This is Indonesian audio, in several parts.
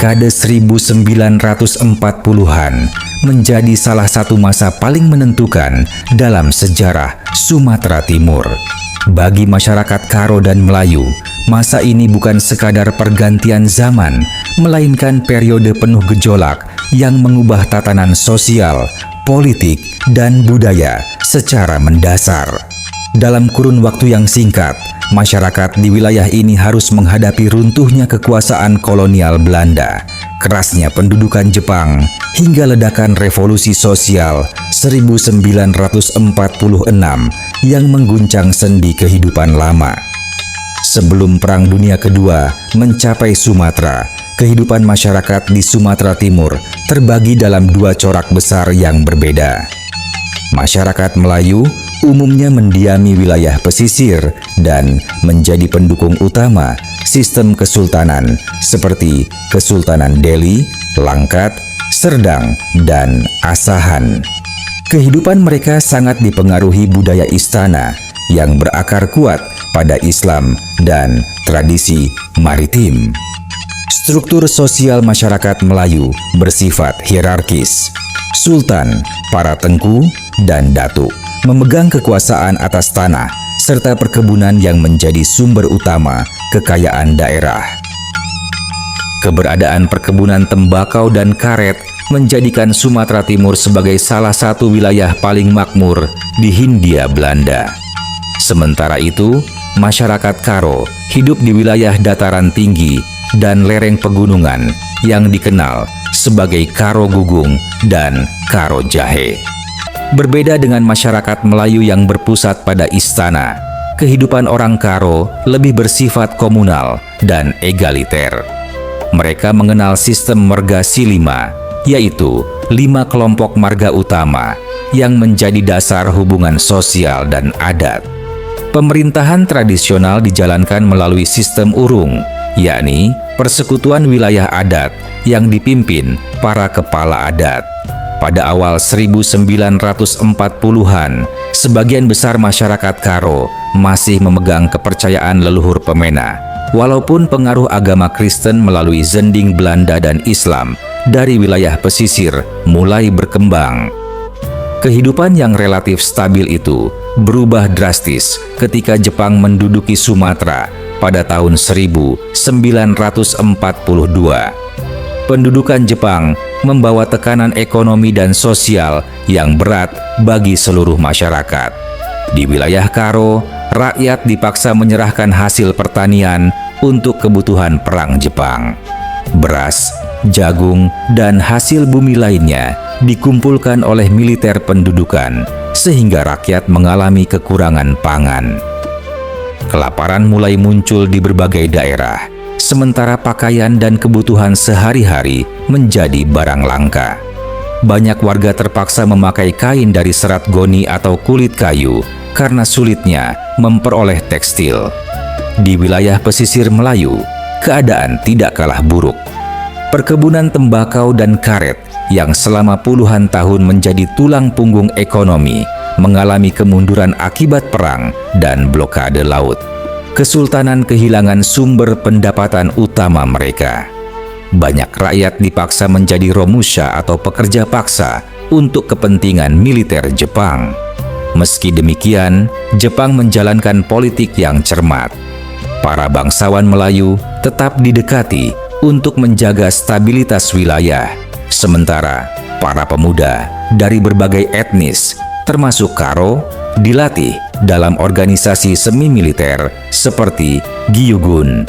dekade 1940-an menjadi salah satu masa paling menentukan dalam sejarah Sumatera Timur. Bagi masyarakat Karo dan Melayu, masa ini bukan sekadar pergantian zaman, melainkan periode penuh gejolak yang mengubah tatanan sosial, politik, dan budaya secara mendasar. Dalam kurun waktu yang singkat, masyarakat di wilayah ini harus menghadapi runtuhnya kekuasaan kolonial Belanda, kerasnya pendudukan Jepang, hingga ledakan revolusi sosial 1946 yang mengguncang sendi kehidupan lama. Sebelum Perang Dunia Kedua mencapai Sumatera, kehidupan masyarakat di Sumatera Timur terbagi dalam dua corak besar yang berbeda. Masyarakat Melayu umumnya mendiami wilayah pesisir dan menjadi pendukung utama sistem kesultanan seperti Kesultanan Delhi, Langkat, Serdang, dan Asahan. Kehidupan mereka sangat dipengaruhi budaya istana yang berakar kuat pada Islam dan tradisi maritim. Struktur sosial masyarakat Melayu bersifat hierarkis. Sultan, para tengku, dan datuk memegang kekuasaan atas tanah serta perkebunan yang menjadi sumber utama kekayaan daerah. Keberadaan perkebunan tembakau dan karet menjadikan Sumatera Timur sebagai salah satu wilayah paling makmur di Hindia Belanda. Sementara itu, masyarakat Karo hidup di wilayah dataran tinggi dan lereng pegunungan yang dikenal sebagai Karo Gugung dan Karo Jahe. Berbeda dengan masyarakat Melayu yang berpusat pada istana, kehidupan orang Karo lebih bersifat komunal dan egaliter. Mereka mengenal sistem marga silima, yaitu 5 kelompok marga utama yang menjadi dasar hubungan sosial dan adat. Pemerintahan tradisional dijalankan melalui sistem urung, yakni persekutuan wilayah adat yang dipimpin para kepala adat. Pada awal 1940-an, sebagian besar masyarakat Karo masih memegang kepercayaan leluhur pemena, walaupun pengaruh agama Kristen melalui zending Belanda dan Islam dari wilayah pesisir mulai berkembang. Kehidupan yang relatif stabil itu berubah drastis ketika Jepang menduduki Sumatera pada tahun 1942. Pendudukan Jepang membawa tekanan ekonomi dan sosial yang berat bagi seluruh masyarakat. Di wilayah Karo, rakyat dipaksa menyerahkan hasil pertanian untuk kebutuhan perang Jepang. Beras, jagung, dan hasil bumi lainnya dikumpulkan oleh militer pendudukan, sehingga rakyat mengalami kekurangan pangan. Kelaparan mulai muncul di berbagai daerah, sementara pakaian dan kebutuhan sehari-hari menjadi barang langka. Banyak warga terpaksa memakai kain dari serat goni atau kulit kayu karena sulitnya memperoleh tekstil. Di wilayah pesisir Melayu, keadaan tidak kalah buruk. Perkebunan tembakau dan karet yang selama puluhan tahun menjadi tulang punggung ekonomi mengalami kemunduran akibat perang dan blokade laut. Kesultanan kehilangan sumber pendapatan utama mereka. Banyak rakyat dipaksa menjadi romusha atau pekerja paksa untuk kepentingan militer Jepang. Meski demikian, Jepang menjalankan politik yang cermat. Para bangsawan Melayu tetap didekati untuk menjaga stabilitas wilayah. Sementara para pemuda dari berbagai etnis, termasuk Karo, dilatih dalam organisasi semi-militer seperti Gyugun.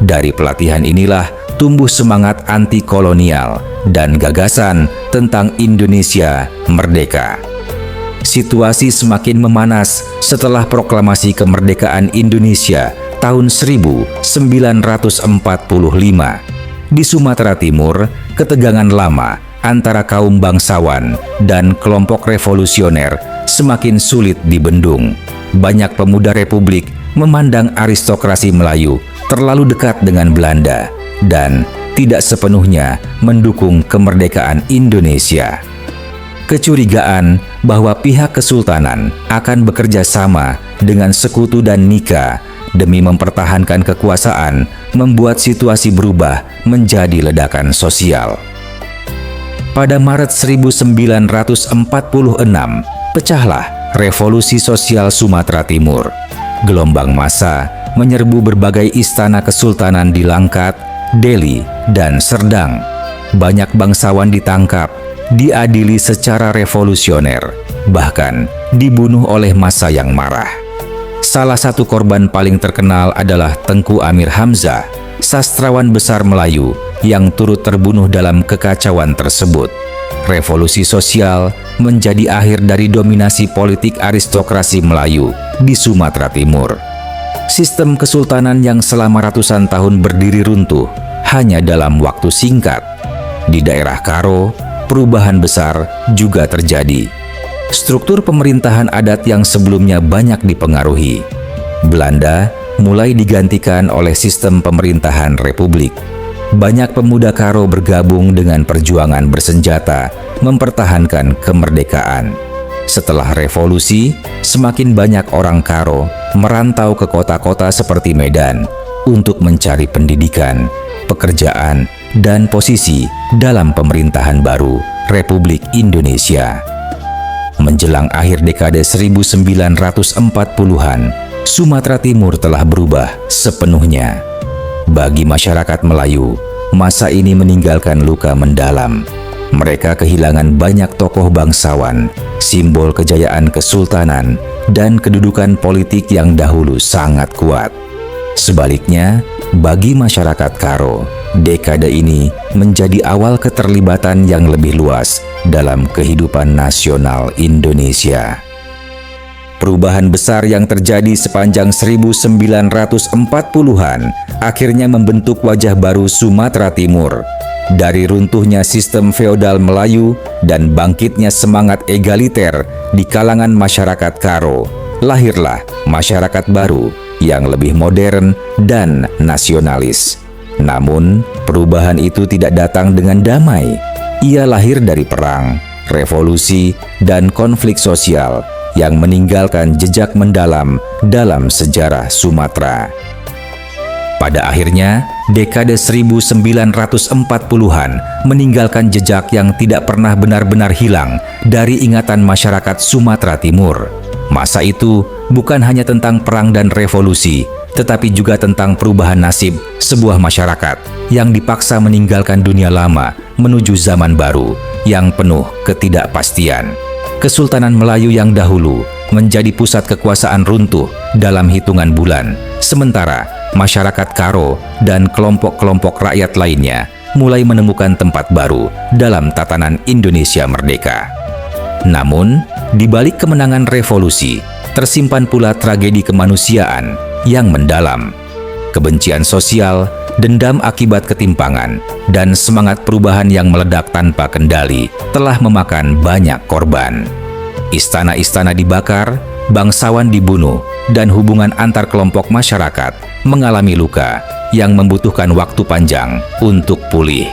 Dari pelatihan inilah tumbuh semangat anti-kolonial dan gagasan tentang Indonesia merdeka. Situasi semakin memanas setelah proklamasi kemerdekaan Indonesia tahun 1945. Di Sumatera Timur, ketegangan lama antara kaum bangsawan dan kelompok revolusioner semakin sulit dibendung. Banyak pemuda republik memandang aristokrasi Melayu terlalu dekat dengan Belanda dan tidak sepenuhnya mendukung kemerdekaan Indonesia. Kecurigaan bahwa pihak kesultanan akan bekerja sama dengan sekutu dan Nika demi mempertahankan kekuasaan, membuat situasi berubah menjadi ledakan sosial. Pada Maret 1946, pecahlah Revolusi Sosial Sumatera Timur. Gelombang massa menyerbu berbagai istana kesultanan di Langkat, Deli, dan Serdang. Banyak bangsawan ditangkap, diadili secara revolusioner, bahkan dibunuh oleh massa yang marah. Salah satu korban paling terkenal adalah Tengku Amir Hamzah, sastrawan besar Melayu yang turut terbunuh dalam kekacauan tersebut. Revolusi sosial menjadi akhir dari dominasi politik aristokrasi Melayu di Sumatera Timur. Sistem kesultanan yang selama ratusan tahun berdiri runtuh hanya dalam waktu singkat. Di daerah Karo, perubahan besar juga terjadi. Struktur pemerintahan adat yang sebelumnya banyak dipengaruhi Belanda mulai digantikan oleh sistem pemerintahan republik. Banyak pemuda Karo bergabung dengan perjuangan bersenjata mempertahankan kemerdekaan. Setelah revolusi, semakin banyak orang Karo merantau ke kota-kota seperti Medan untuk mencari pendidikan, pekerjaan, dan posisi dalam pemerintahan baru Republik Indonesia. Menjelang akhir dekade 1940-an, Sumatera Timur telah berubah sepenuhnya. Bagi masyarakat Melayu, masa ini meninggalkan luka mendalam. Mereka kehilangan banyak tokoh bangsawan, simbol kejayaan kesultanan, dan kedudukan politik yang dahulu sangat kuat. Sebaliknya, bagi masyarakat Karo, dekade ini menjadi awal keterlibatan yang lebih luas dalam kehidupan nasional Indonesia. Perubahan besar yang terjadi sepanjang 1940-an akhirnya membentuk wajah baru Sumatera Timur. Dari runtuhnya sistem feodal Melayu dan bangkitnya semangat egaliter di kalangan masyarakat Karo, lahirlah masyarakat baru yang lebih modern dan nasionalis. Namun, perubahan itu tidak datang dengan damai. Ia lahir dari perang, revolusi, dan konflik sosial yang meninggalkan jejak mendalam dalam sejarah Sumatera. Pada akhirnya, dekade 1940-an meninggalkan jejak yang tidak pernah benar-benar hilang dari ingatan masyarakat Sumatera Timur. Masa itu bukan hanya tentang perang dan revolusi, tetapi juga tentang perubahan nasib sebuah masyarakat yang dipaksa meninggalkan dunia lama menuju zaman baru yang penuh ketidakpastian. Kesultanan Melayu yang dahulu menjadi pusat kekuasaan runtuh dalam hitungan bulan, sementara masyarakat Karo dan kelompok-kelompok rakyat lainnya mulai menemukan tempat baru dalam tatanan Indonesia merdeka. Namun, di balik kemenangan revolusi, tersimpan pula tragedi kemanusiaan yang mendalam. Kebencian sosial, dendam akibat ketimpangan, dan semangat perubahan yang meledak tanpa kendali telah memakan banyak korban. Istana-istana dibakar, bangsawan dibunuh, dan hubungan antar kelompok masyarakat mengalami luka yang membutuhkan waktu panjang untuk pulih.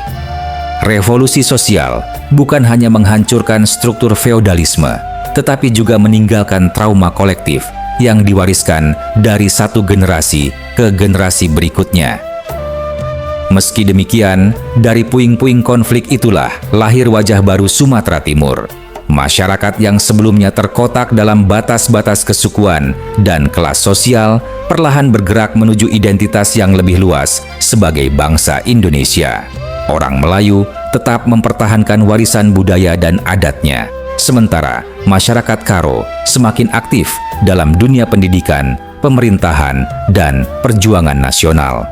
Revolusi sosial bukan hanya menghancurkan struktur feodalisme, tetapi juga meninggalkan trauma kolektif yang diwariskan dari satu generasi ke generasi berikutnya. Meski demikian, dari puing-puing konflik itulah lahir wajah baru Sumatera Timur. Masyarakat yang sebelumnya terkotak dalam batas-batas kesukuan dan kelas sosial perlahan bergerak menuju identitas yang lebih luas sebagai bangsa Indonesia. Orang Melayu tetap mempertahankan warisan budaya dan adatnya, sementara masyarakat Karo semakin aktif dalam dunia pendidikan, pemerintahan, dan perjuangan nasional.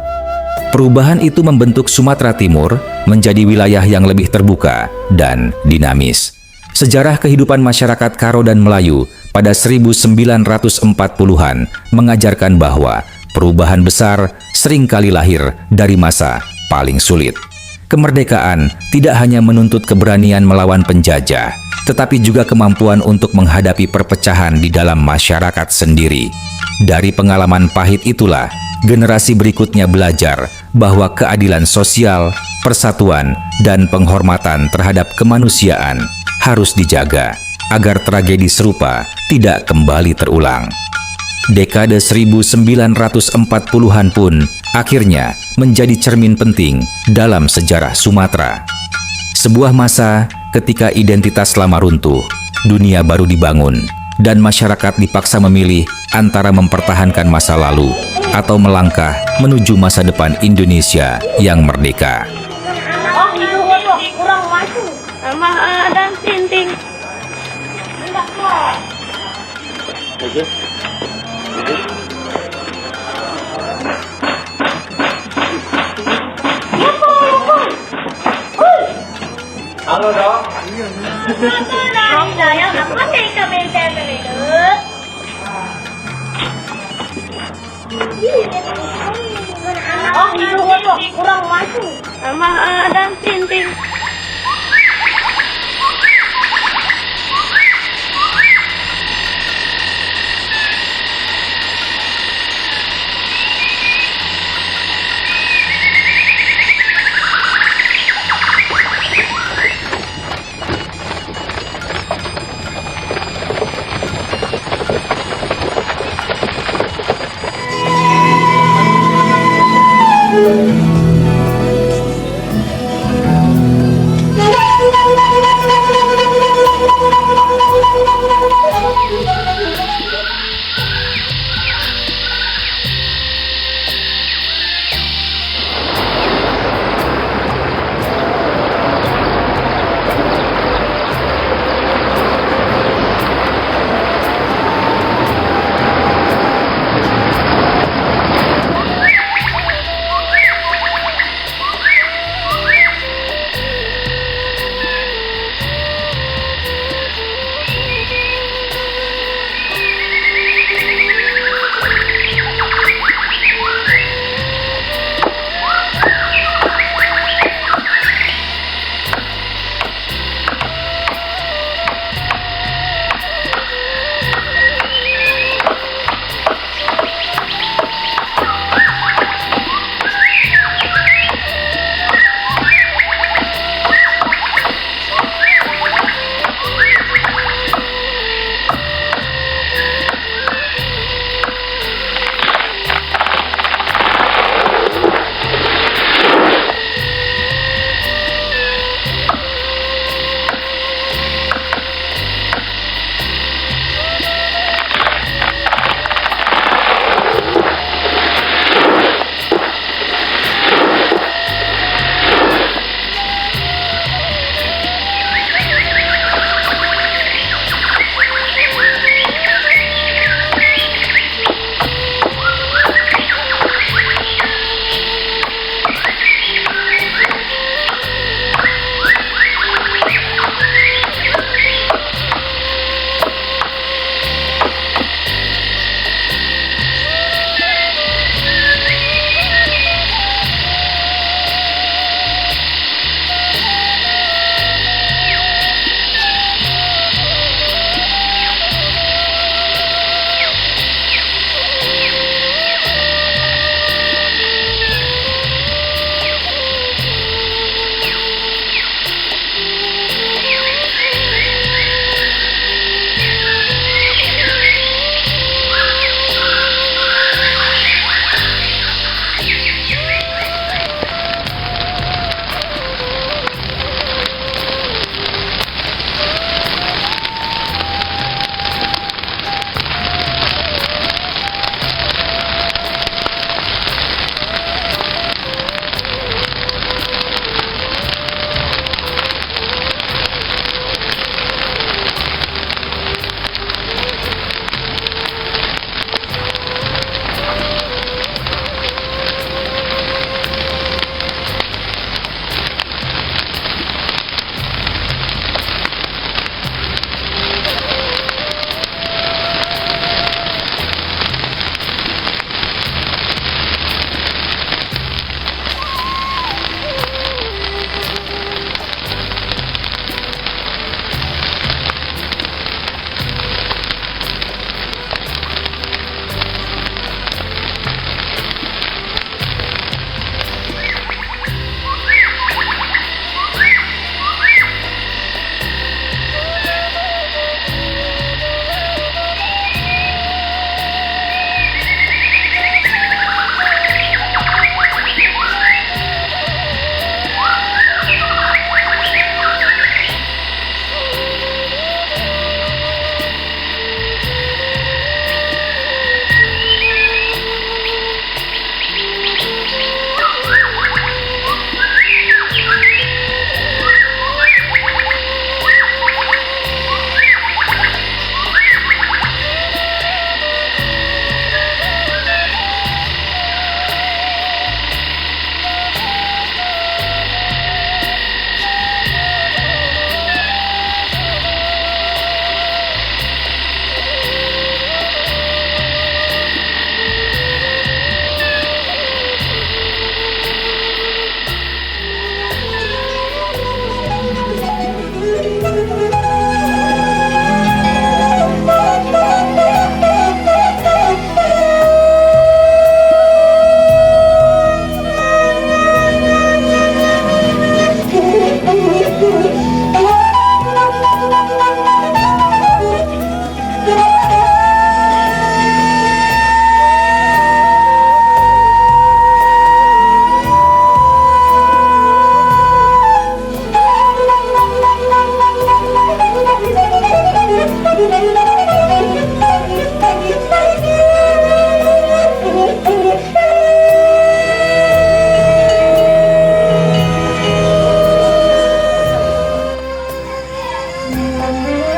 Perubahan itu membentuk Sumatera Timur menjadi wilayah yang lebih terbuka dan dinamis. Sejarah kehidupan masyarakat Karo dan Melayu pada 1940-an mengajarkan bahwa perubahan besar seringkali lahir dari masa paling sulit. Kemerdekaan tidak hanya menuntut keberanian melawan penjajah, tetapi juga kemampuan untuk menghadapi perpecahan di dalam masyarakat sendiri. Dari pengalaman pahit itulah, generasi berikutnya belajar bahwa keadilan sosial, persatuan, dan penghormatan terhadap kemanusiaan harus dijaga agar tragedi serupa tidak kembali terulang. Dekade 1940-an pun akhirnya menjadi cermin penting dalam sejarah Sumatera. Sebuah masa ketika identitas lama runtuh, dunia baru dibangun, dan masyarakat dipaksa memilih antara mempertahankan masa lalu atau melangkah menuju masa depan Indonesia yang merdeka. Oh, itu kurang maju. Sama dan tinting. Enggak kok. Halo dong. Không trời ơi, nó có đi cho bên xem này được. Oh, itu kurang maju. Sama dan tinting. Thank you.